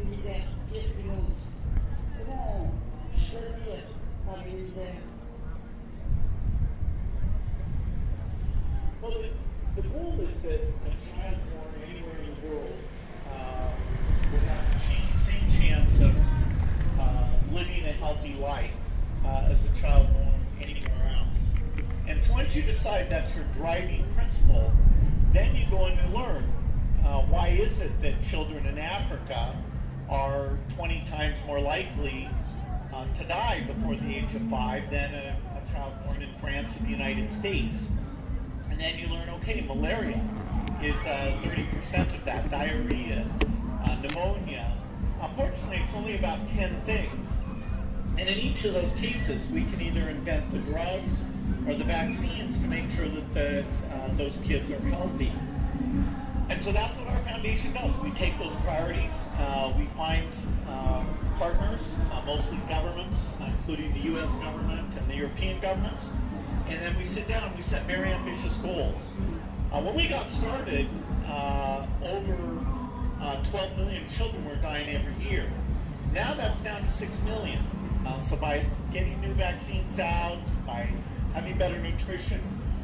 une misère pire qu'une autre? Comment choisir parmi une misère? Well, the goal is that a child born anywhere in the world would have the same chance of living a healthy life as a child born anywhere else. And so once you decide that's your driving principle, then you go and you learn why is it that children in Africa are 20 times more likely to die before the age of 5 than a child born in France or the United States. And then you learn, okay, malaria is 30% of that, diarrhea, pneumonia. Unfortunately, it's only about 10 things. And in each of those cases, we can either invent the drugs or the vaccines to make sure that those kids are healthy. And so that's what our foundation does. We take those priorities, we find partners, mostly governments, including the US government and the European governments, and then we sit down and we set very ambitious goals. When we got started, over 12 million children were dying every year. Now that's down to 6 million. So by getting new vaccines out, by having better nutrition,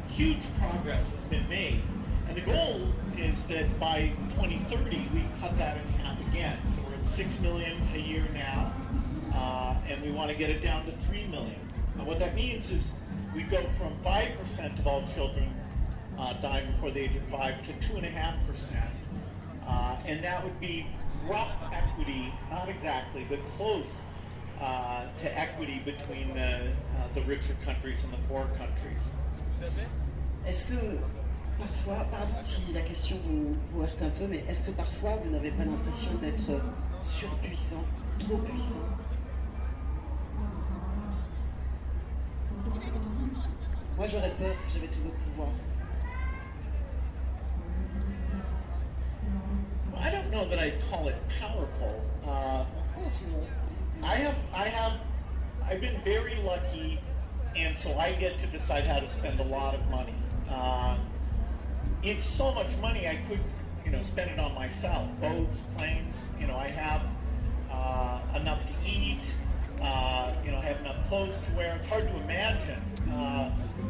huge progress has been made. And the goal is that by 2030, we cut that in half again. So we're at 6 million a year now, and we want to get it down to 3 million. What that means is we go from 5% of all children dying before the age of 5 to 2.5%. And that would be rough equity, not exactly, but close to equity between the richer countries and the poorer countries. Est-ce que parfois, pardon si la question vous heurte un peu, mais est-ce que parfois vous n'avez pas l'impression d'être surpuissant, trop puissant? Moi j'aurais peur si j'avais tout votre pouvoir. I don't know that I'd call it powerful. Of course, you know. I've been very lucky, and so I get to decide how to spend a lot of money. It's so much money I could, spend it on myself. Boats, planes. I have enough to eat. I have enough clothes to wear. It's hard to imagine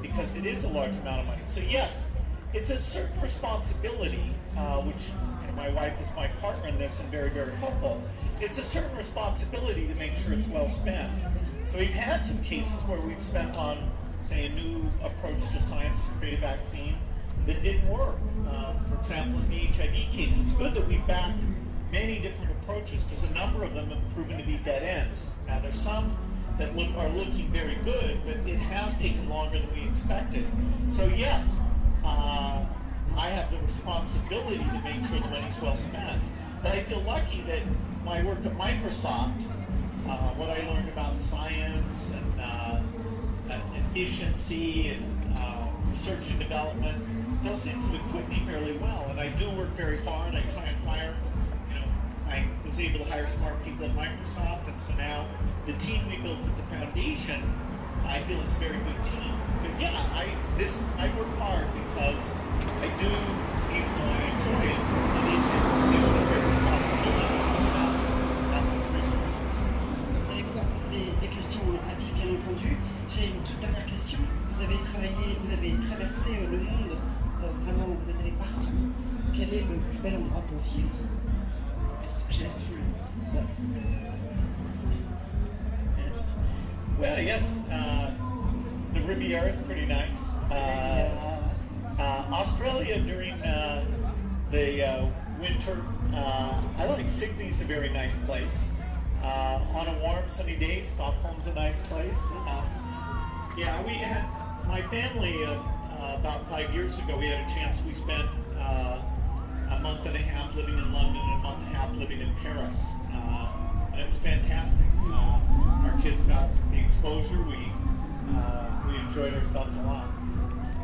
because it is a large amount of money. So yes, it's a certain responsibility, which my wife is my partner in this and very, very helpful. It's a certain responsibility to make sure it's well spent. So we've had some cases where we've spent on, say, a new approach to science to create a vaccine that didn't work. For example, in the HIV case, it's good that we've backed many different approaches because a number of them have proven to be dead ends. Now, there's some that are looking very good, but it has taken longer than we expected. So yes, I have the responsibility to make sure the money's well spent. But I feel lucky that my work at Microsoft, what I learned about science and efficiency and research and development, those things have equipped me fairly well. And I do work very hard. I try and hire, I was able to hire smart people at Microsoft, and so now the team we built at the foundation, I feel is a very good team. But yeah, I work hard because I do, even though I enjoy it, it is a position of great responsibility about those resources. Vous allez pouvoir poser des questions à Bill, bien entendu. J'ai une toute dernière question. Vous avez traversé le monde, vraiment, vous êtes allé partout. Quel est le plus bel endroit pour vivre? Just France, but... Well, yes, the Riviera is pretty nice. Australia during the winter, I like Sydney's a very nice place. On a warm, sunny day, Stockholm's a nice place. Yeah, we had my family about 5 years ago. We had a chance. We spent a month and a half living in London and a month and a half living in Paris. And it was fantastic. Our kids got the exposure. We enjoyed ourselves a lot.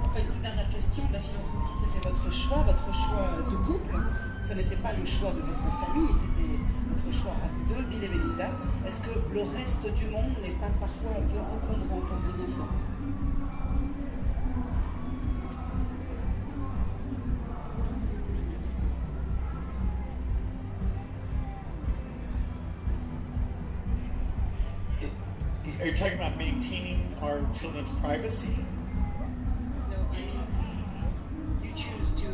Enfin, une toute dernière question. La philanthropie, c'était votre choix de couple. Ce n'était pas le choix de votre famille, c'était votre choix à vous deux, Bill et Melinda. Est-ce que le reste du monde n'est pas parfois un peu encombrant pour vos enfants? Are you talking about maintaining our children's privacy? No, I mean, you choose to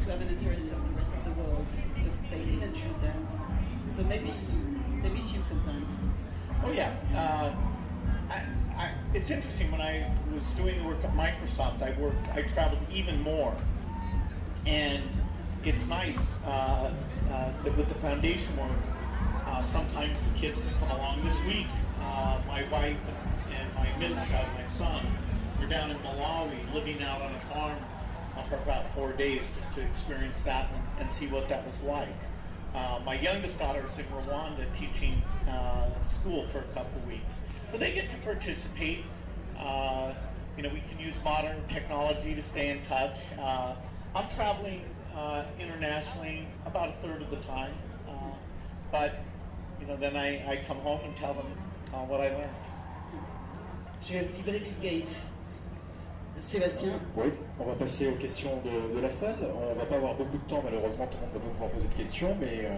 have an interest of the rest of the world, but they didn't choose that. So maybe they miss you sometimes. Oh yeah. It's interesting, when I was doing the work at Microsoft, I traveled even more. And it's nice that with the foundation work, sometimes the kids can come along. This week, my wife and my middle child, my son, were down in Malawi living out on a farm for about 4 days just to experience that and see what that was like. My youngest daughter is in Rwanda teaching school for a couple weeks. So they get to participate. We can use modern technology to stay in touch. I'm traveling internationally about a third of the time. But then I come home and tell them what I learned. Je vais vous livrer Bill Gates. Sébastien? Oui, on va passer aux questions de la salle. On ne va pas avoir beaucoup de temps, malheureusement, tout le monde ne va pas pouvoir poser de questions, mais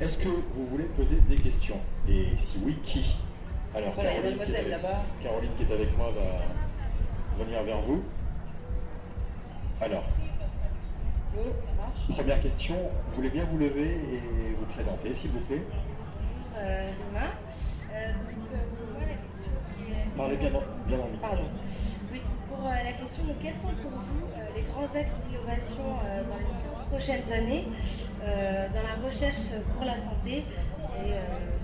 est-ce que vous voulez poser des questions? Et si oui, qui? Alors, voilà, Caroline, Caroline qui est avec moi va venir vers vous. Alors, ça marche. Première question, vous voulez bien vous lever et vous présenter, s'il vous plaît? Lima. Donc, pour moi, la question qui est... Parlez bien dans le micro. Pardon. Oui, pour la question, donc, quels sont pour vous les grands axes d'innovation dans les 15 prochaines années dans la recherche pour la santé et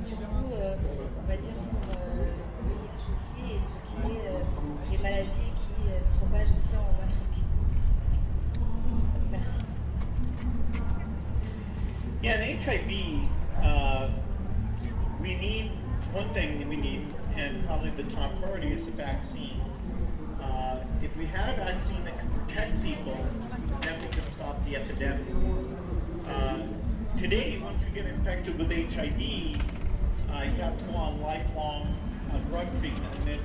surtout, on va dire, pour le VIH aussi et tout ce qui est les maladies qui se propagent aussi en Afrique. Merci. Yeah, in HIV, one thing we need, and probably the top priority, is a vaccine. If we had a vaccine that could protect people, then we could stop the epidemic. Today, once you get infected with HIV, you have to go on lifelong drug treatment. And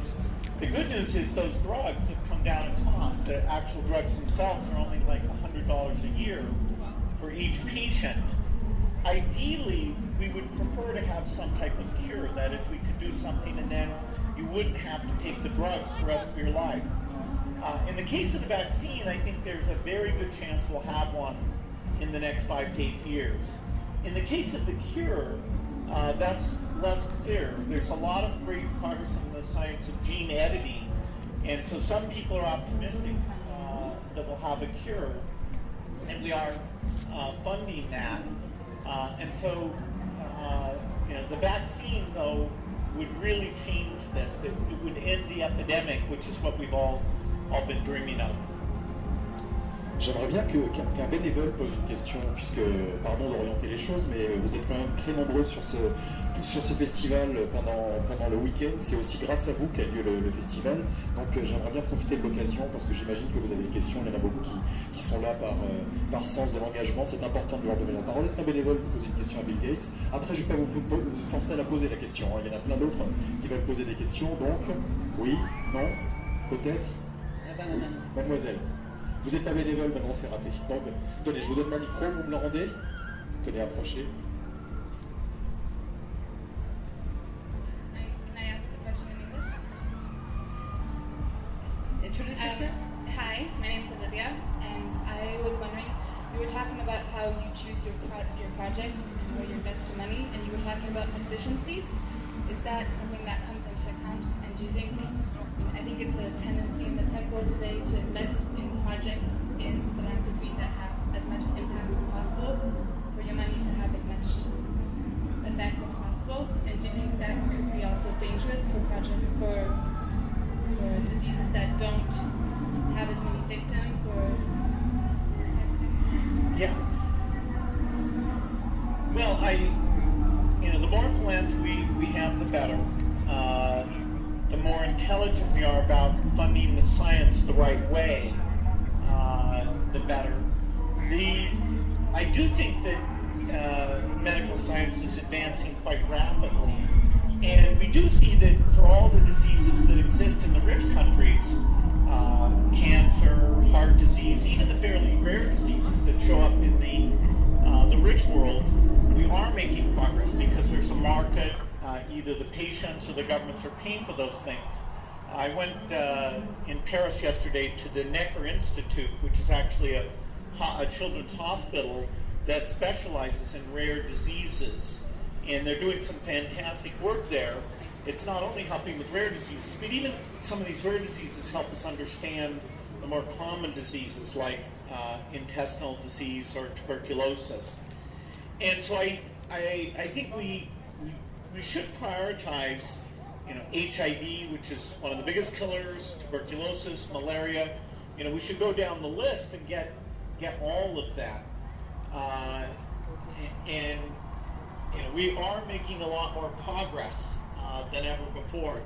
the good news is those drugs have come down in cost. The actual drugs themselves are only like $100 a year for each patient. Ideally, we would prefer to have some type of cure, that if we could do something and then you wouldn't have to take the drugs the rest of your life. In the case of the vaccine, I think there's a very good chance we'll have one in the next 5 to 8 years. In the case of the cure, that's less clear. There's a lot of great progress in the science of gene editing, and so some people are optimistic that we'll have a cure, and we are funding that. And so, the vaccine, though, would really change this. It would end the epidemic, which is what we've all been dreaming of. J'aimerais bien qu'un bénévole pose une question, puisque, pardon d'orienter les choses, mais vous êtes quand même très nombreux sur ce festival pendant le week-end. C'est aussi grâce à vous qu'a lieu le festival. Donc j'aimerais bien profiter de l'occasion, parce que j'imagine que vous avez des questions. Il y en a beaucoup qui sont là par sens de l'engagement. C'est important de leur donner la parole. Est-ce qu'un bénévole peut poser une question à Bill Gates? Après, je ne vais pas vous forcer à la poser, la question. Il y en a plein d'autres qui veulent poser des questions. Donc, oui, non, peut-être. Mademoiselle. Vous n'êtes pas bénévole, maintenant c'est raté. Donc, tenez, je vous donne mon micro, vous me le rendez. Tenez, approchez. Can I ask the question in English? Introduce yourself. Hi, my name is Olivia, and I was wondering, you were talking about how you choose your projects and where you invest your money, and you were talking about efficiency. Is that something that comes into account? And do you think, I think it's a tendency in the tech world today to invest in projects in philanthropy that have as much impact as possible, for your money to have as much effect as possible? And do you think that could be also dangerous for projects, for diseases that don't have as many victims, or? Yeah. Well, the more philanthropy we have, the better. The more intelligent we are about funding the science the right way, the better. I do think that medical science is advancing quite rapidly, and we do see that for all the diseases that exist in the rich countries, cancer, heart disease, even the fairly rare diseases that show up in the rich world, we are making progress because there's a market, either the patients or the governments are paying for those things. I went in Paris yesterday to the Necker Institute, which is actually a children's hospital that specializes in rare diseases. And they're doing some fantastic work there. It's not only helping with rare diseases, but even some of these rare diseases help us understand the more common diseases like intestinal disease or tuberculosis. And so I think we should prioritize, HIV, which is one of the biggest killers, tuberculosis, malaria. We should go down the list and get all of that. We are making a lot more progress than ever before.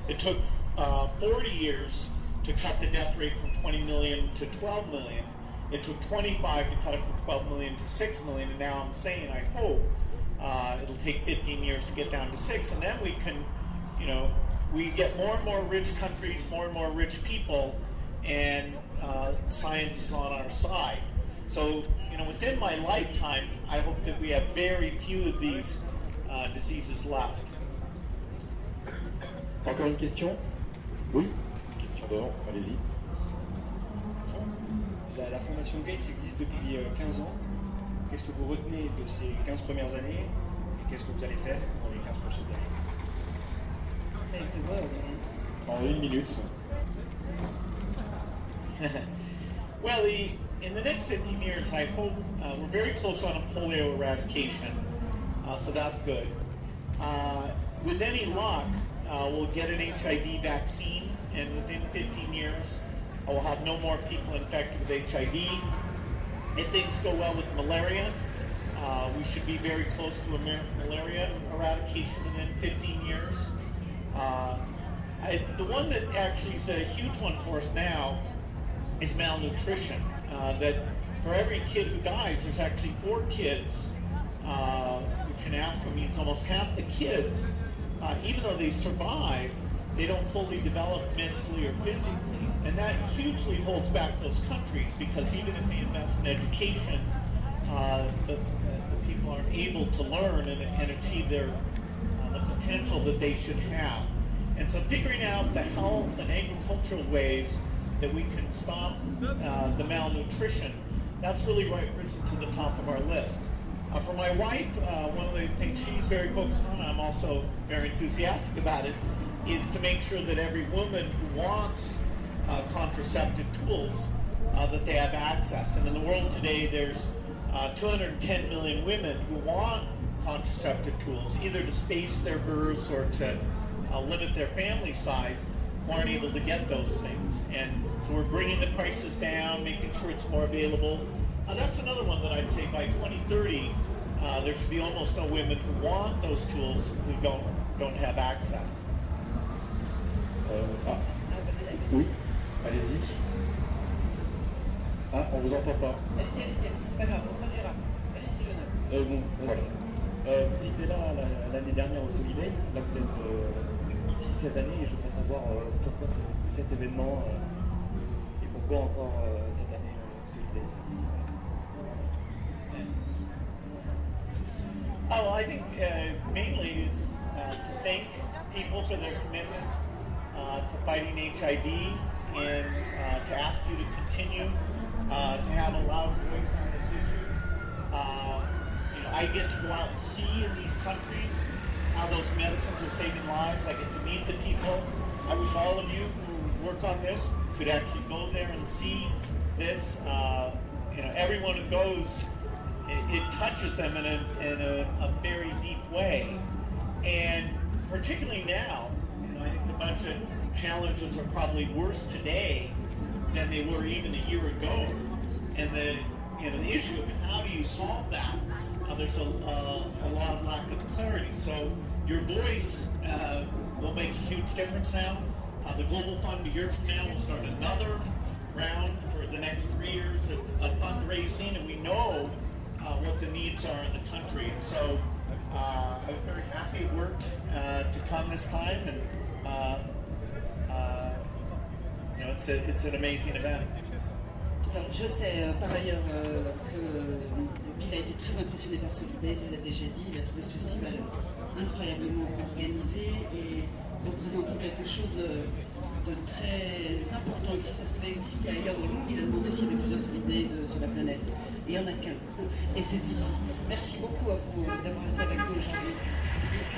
It took 40 years to cut the death rate from 20 million to 12 million. It took 25 to cut it from 12 million to 6 million, and now I'm saying I hope it'll take 15 years to get down to 6, and then we can, we get more and more rich countries, more and more rich people, and science is on our side. So, within my lifetime, I hope that we have very few of these diseases left. Encore une question? Oui? Question devant, allez-y. La Fondation Gates existe depuis 15 ans. Qu'est-ce que vous retenez de ces 15 premières années et qu'est-ce que vous allez faire dans les 15 prochaines années? En une minute. Well, in the next 15 years, I hope we're very close on polio eradication, so that's good. With any luck, we'll get an HIV vaccine, and within 15 years, I will have no more people infected with HIV. If things go well with malaria, we should be very close to malaria eradication within 15 years. The one that actually is a huge one for us now is malnutrition. That for every kid who dies, there's actually 4 kids, which in Africa means almost half the kids, even though they survive, they don't fully develop mentally or physically. And that hugely holds back those countries, because even if they invest in education, the people aren't able to learn and achieve the potential that they should have. And so figuring out the health and agricultural ways that we can stop the malnutrition, that's really risen to the top of our list. For my wife, one of the things she's very focused on, I'm also very enthusiastic about it, is to make sure that every woman who wants contraceptive tools, that they have access. And in the world today, there's 210 million women who want contraceptive tools, either to space their births or to limit their family size, who aren't able to get those things. And so we're bringing the prices down, making sure it's more available. That's another one that I'd say by 2030, there should be almost no women who want those tools who don't have access. Oui, allez-y. Ah, on vous entend pas. Allez-y, c'est pas grave, on traduira. Allez-y, jeune homme. Bon, voilà. Vous étiez là l'année dernière au Solidays, là vous êtes ici cette année, et je voudrais savoir pourquoi cet événement et pourquoi encore cette année au Solidays. Oh, I think mainly is to thank people for their commitment to fighting HIV, and to ask you to continue to have a loud voice on this issue. I get to go out and see in these countries how those medicines are saving lives. I get to meet the people. I wish all of you who work on this could actually go there and see this. Everyone who goes, it touches them in a very deep way. And particularly now, I think the budget challenges are probably worse today than they were even a year ago. And the issue of how do you solve that? There's a lot of lack of clarity. So your voice will make a huge difference now. The Global Fund a year from now will start another round for the next 3 years of fundraising, and we know what the needs are in the country. And so I was very happy it worked to come this time, and it's an amazing event. Alors, je sais par ailleurs que Bill a été très impressionné par Solidays, il l'a déjà dit, il a trouvé ce festival incroyablement organisé et représentant quelque chose de très important. Et si ça pouvait exister ailleurs dans le monde, il a demandé s'il y avait plusieurs Solidays sur la planète. Et il n'y en a qu'un. Et c'est ici. Merci beaucoup à vous d'avoir été avec nous aujourd'hui.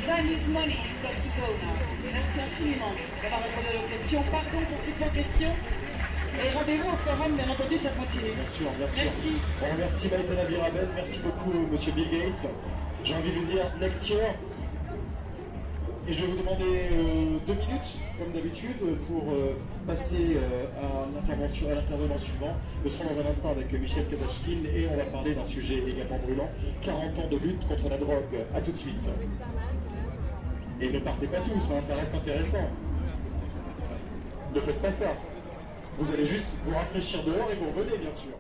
Time is money, it's got to go now. Merci infiniment d'avoir répondu à nos questions. Pardon pour toutes vos questions. Et rendez-vous au forum, bien entendu, ça continue. Bien sûr, bien sûr. Merci. On remercie Maïtena Virabel, merci beaucoup Monsieur Bill Gates. J'ai envie de vous dire next year. Et je vais vous demander 2 minutes, comme d'habitude, pour passer à l'intervenant suivant. Nous serons dans un instant avec Michel Kazachkin et on va parler d'un sujet également brûlant, 40 ans de lutte contre la drogue. A tout de suite. Et ne partez pas tous, hein, ça reste intéressant. Ne faites pas ça. Vous allez juste vous rafraîchir dehors et vous revenez, bien sûr.